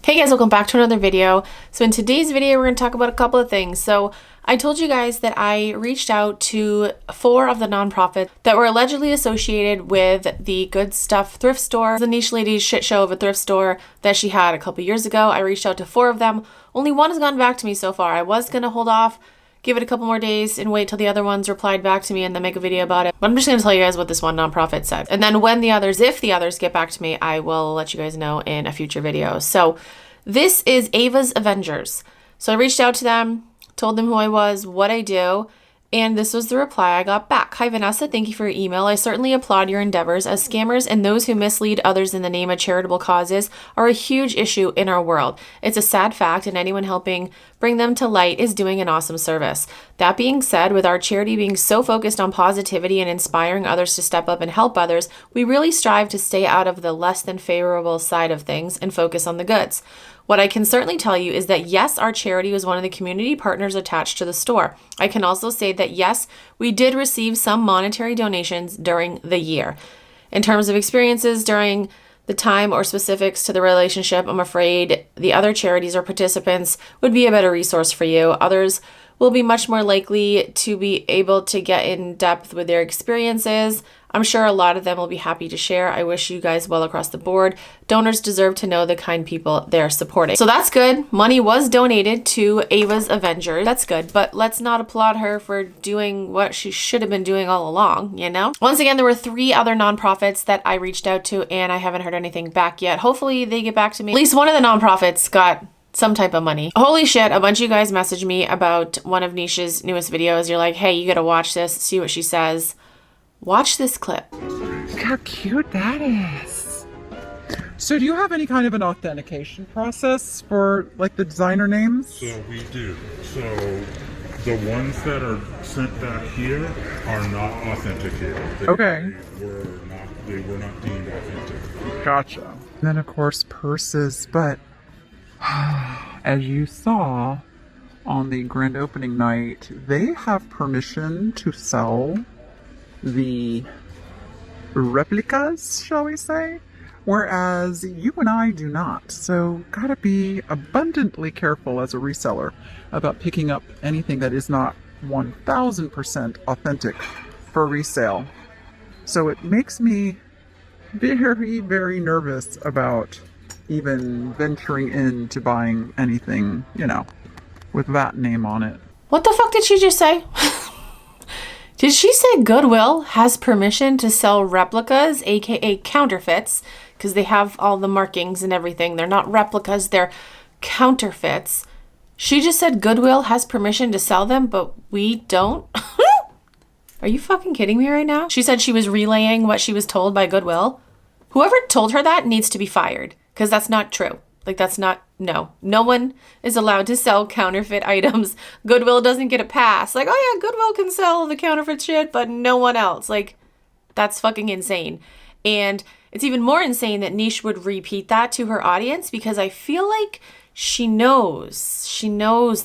Hey guys, welcome back to another video. So in today's video, we're going to talk about a couple of things. So I told you guys that I reached out to 4 of the nonprofits that were allegedly associated with the Good Stuff thrift store, the niche lady's shit show of a thrift store that she had a couple years ago. I reached out to 4 of them. Only 1 has gotten back to me so far. I was going to hold off, give it a couple more days and wait till the other ones replied back to me and then make a video about it. But I'm just going to tell you guys what this one nonprofit said. And then when the others, if the others get back to me, I will let you guys know in a future video. So this is Ava's Avengers. So I reached out to them, told them who I was, what I do, and this was the reply I got back. Hi Vanessa, thank you for your email. I certainly applaud your endeavors, as scammers and those who mislead others in the name of charitable causes are a huge issue in our world. It's a sad fact, and anyone helping bring them to light is doing an awesome service. That being said, with our charity being so focused on positivity and inspiring others to step up and help others, we really strive to stay out of the less than favorable side of things and focus on the goods. What I can certainly tell you is that yes, our charity was one of the community partners attached to the store. I can also say that yes, we did receive some monetary donations during the year. In terms of experiences during the time or specifics to the relationship, I'm afraid the other charities or participants would be a better resource for you. Others will be much more likely to be able to get in depth with their experiences. I'm sure a lot of them will be happy to share. I wish you guys well across the board. Donors deserve to know the kind people they're supporting. So that's good. Money was donated to Ava's Avengers. That's good, but let's not applaud her for doing what she should have been doing all along, you know? Once again, there were 3 other nonprofits that I reached out to and I haven't heard anything back yet. Hopefully they get back to me. At least one of the nonprofits got some type of money. Holy shit, a bunch of you guys messaged me about one of Nisha's newest videos. You're like, hey, you gotta watch this, see what she says. Watch this clip. Look how cute that is. So do you have any kind of an authentication process for like the designer names? So we do. So the ones that are sent back here are not authenticated. Okay. They were not deemed authentic. Gotcha. And then of course purses, but as you saw on the grand opening night, they have permission to sell the replicas, shall we say, whereas you and I do not. So gotta be abundantly careful as a reseller about picking up anything that is not 1000% authentic for resale. So it makes me very, very nervous about even venturing into buying anything, you know, with that name on it. What the fuck did she just say? Did she say Goodwill has permission to sell replicas, aka counterfeits, because they have all the markings and everything. They're not replicas, they're counterfeits. She just said Goodwill has permission to sell them, but we don't? Are you fucking kidding me right now? She said she was relaying what she was told by Goodwill. Whoever told her that needs to be fired, because that's not true. Like, that's not, no one is allowed to sell counterfeit items. Goodwill doesn't get a pass. Like, oh yeah, Goodwill can sell the counterfeit shit, but no one else. Like, that's fucking insane. And it's even more insane that Niche would repeat that to her audience, because I feel like she knows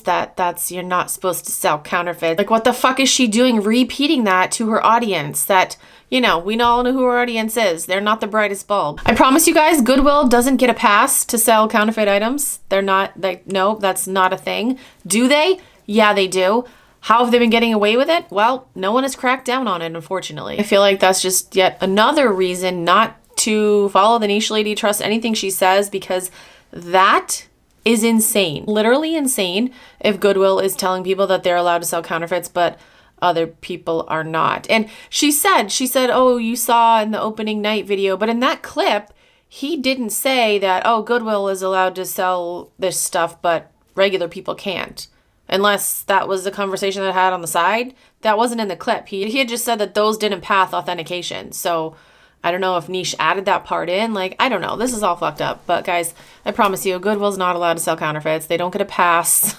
that you're not supposed to sell counterfeit. Like, what the fuck is she doing repeating that to her audience? That, you know, we all know who our audience is. They're not the brightest bulb. I promise you guys, Goodwill doesn't get a pass to sell counterfeit items. They're not, like, no, that's not a thing. Do they? Yeah, they do. How have they been getting away with it? Well, no one has cracked down on it, unfortunately. I feel like that's just yet another reason not to follow the niche lady, trust anything she says, because that is insane. Literally insane if Goodwill is telling people that they're allowed to sell counterfeits, but other people are not. And she said, oh, you saw in the opening night video, but in that clip, he didn't say that, oh, Goodwill is allowed to sell this stuff, but regular people can't. Unless that was the conversation that I had on the side. That wasn't in the clip. He had just said that those didn't pass authentication. So I don't know if Niche added that part in. Like, I don't know. This is all fucked up. But guys, I promise you, Goodwill's not allowed to sell counterfeits. They don't get a pass.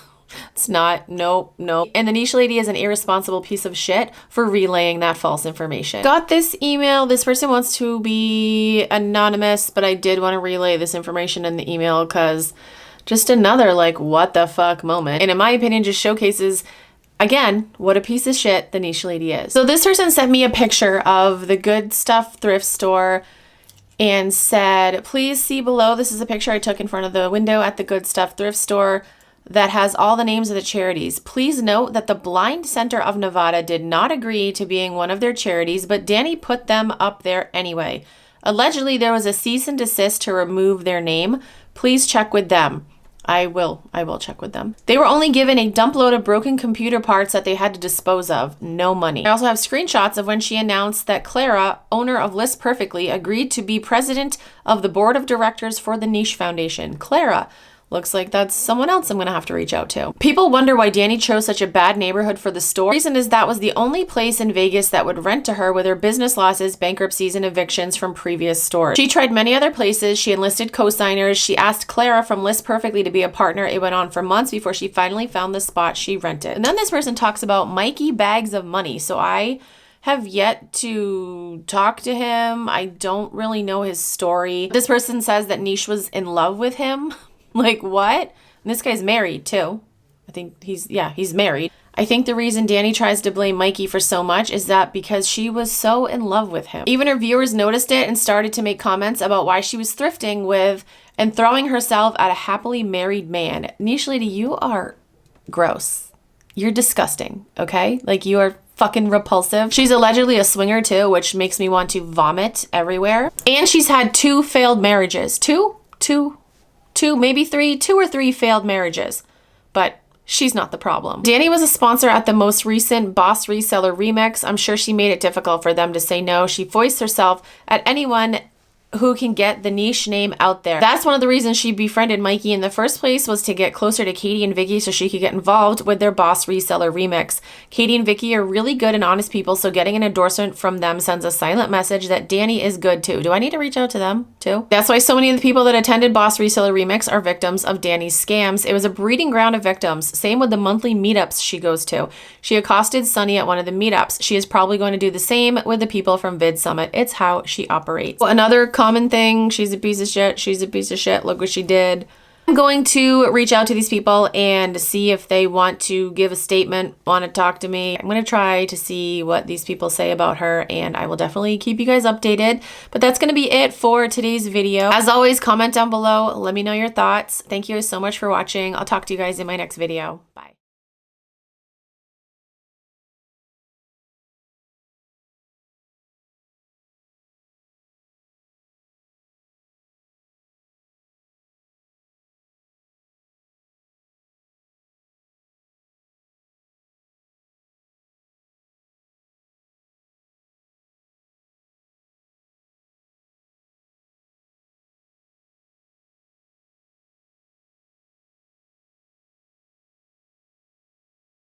It's not. No. And the niche lady is an irresponsible piece of shit for relaying that false information. Got this email. This person wants to be anonymous, but I did want to relay this information in the email because just another, like, what the fuck moment. And in my opinion, just showcases, again, what a piece of shit the niche lady is. So this person sent me a picture of the Good Stuff thrift store and said, please see below. This is a picture I took in front of the window at the Good Stuff thrift store that has all the names of the charities. Please note that the Blind Center of Nevada did not agree to being one of their charities, but Danny put them up there anyway. Allegedly, there was a cease and desist to remove their name. Please check with them. I will check with them. They were only given a dump load of broken computer parts that they had to dispose of. No money. I also have screenshots of when she announced that Clara, owner of List Perfectly, agreed to be president of the board of directors for the Niche Foundation. Clara. Looks like that's someone else I'm going to have to reach out to. People wonder why Danny chose such a bad neighborhood for the store. The reason is that was the only place in Vegas that would rent to her with her business losses, bankruptcies, and evictions from previous stores. She tried many other places. She enlisted co-signers. She asked Clara from List Perfectly to be a partner. It went on for months before she finally found the spot she rented. And then this person talks about Mikey bags of money. So I have yet to talk to him. I don't really know his story. This person says that Niche was in love with him. Like, what? And this guy's married, too. I think he's married. I think the reason Danny tries to blame Mikey for so much is that because she was so in love with him. Even her viewers noticed it and started to make comments about why she was thrifting with and throwing herself at a happily married man. Niche lady, you are gross. You're disgusting, okay? Like, you are fucking repulsive. She's allegedly a swinger, too, which makes me want to vomit everywhere. And she's had 2 failed marriages. Two, maybe 3, 2 or 3 failed marriages, but she's not the problem. Danny was a sponsor at the most recent Boss Reseller Remix. I'm sure she made it difficult for them to say no. She voiced herself at anyone who can get the Niche name out there. That's one of the reasons she befriended Mikey in the first place, was to get closer to Katie and Vicky so she could get involved with their Boss Reseller Remix. Katie and Vicky are really good and honest people, so getting an endorsement from them sends a silent message that Danny is good too. Do I need to reach out to them too? That's why so many of the people that attended Boss Reseller Remix are victims of Danny's scams. It was a breeding ground of victims. Same with the monthly meetups she goes to. She accosted Sunny at one of the meetups. She is probably going to do the same with the people from Vid Summit. It's how she operates. Another common thing, she's a piece of shit. She's a piece of shit. Look what she did. I'm going to reach out to these people and see if they want to give a statement, want to talk to me. I'm going to try to see what these people say about her, and I will definitely keep you guys updated. But that's going to be it for today's video. As always, comment down below. Let me know your thoughts. Thank you so much for watching. I'll talk to you guys in my next video. Bye.